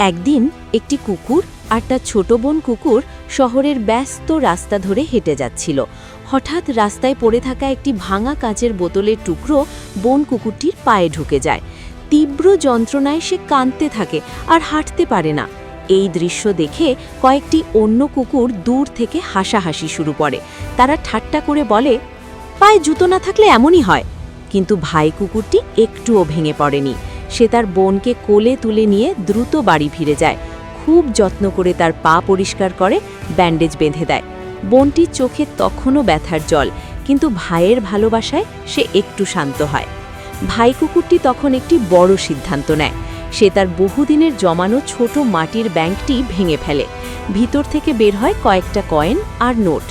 একদিন একটি কুকুর আর তার ছোট বোন কুকুর শহরের ব্যস্ত রাস্তা ধরে হেঁটে যাচ্ছিল। হঠাৎ রাস্তায় পড়ে থাকা একটি ভাঙা কাঁচের বোতলের টুকরো বোন কুকুরটির পায়ে ঢুকে যায়। তীব্র যন্ত্রণায় সে কাঁদতে থাকে আর হাঁটতে পারে না। এই দৃশ্য দেখে কয়েকটি অন্য কুকুর দূর থেকে হাসাহাসি শুরু করে। তারা ঠাট্টা করে বলে, পায়ে জুতো না থাকলে এমনই হয়। কিন্তু ভাই কুকুরটি একটুও ভেঙে পড়েনি। সে তার বোনকে কোলে তুলে নিয়ে দ্রুত বাড়ি ফিরে যায়। খুব যত্ন করে তার পা পরিষ্কার করে ব্যান্ডেজ বেঁধে দেয়। বোনটির চোখে তখনও ব্যথার জল, কিন্তু ভাইয়ের ভালোবাসায় সে একটু শান্ত হয়। ভাই কুকুরটি তখন একটি বড় সিদ্ধান্ত নেয়। সে তার বহুদিনের জমানো ছোট মাটির ব্যাংকটি ভেঙে ফেলে। ভিতর থেকে বের হয় কয়েকটা কয়েন আর নোট।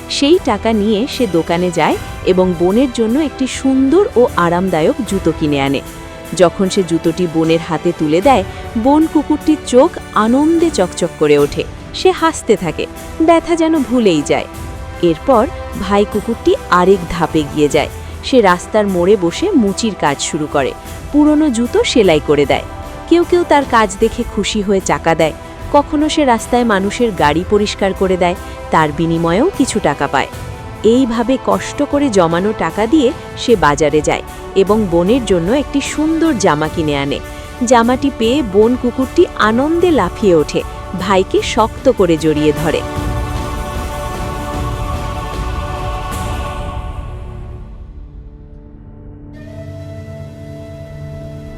সেই টাকা নিয়ে সে দোকানে যায় এবং বোনের জন্য একটি সুন্দর ও আরামদায়ক জুতো কিনে আনে। যখন সে জুতোটি বোনের হাতে তুলে দেয়, বোন কুকুরটির চোখ আনন্দে চকচক করে ওঠে। সে হাসতে থাকে, ব্যথা যেন ভুলেই যায়। এরপর ভাই কুকুরটি আরেক ধাপে গিয়ে যায়। সে রাস্তার মোড়ে বসে মুচির কাজ শুরু করে। পুরনো জুতো সেলাই করে দেয়। কেউ কেউ তার কাজ দেখে খুশি হয়ে টাকা দেয়। কখনো সে রাস্তায় মানুষের গাড়ি পরিষ্কার করে দেয়, তার বিনিময়েও কিছু টাকা পায়। এইভাবে কষ্ট করে জমানো টাকা দিয়ে সে বাজারে যায় এবং বোনের জন্য একটি সুন্দর জামা কিনে আনে। জামাটি পেয়ে বোন কুকুরটি আনন্দে লাফিয়ে ওঠে, ভাইকে শক্ত করে জড়িয়ে ধরে।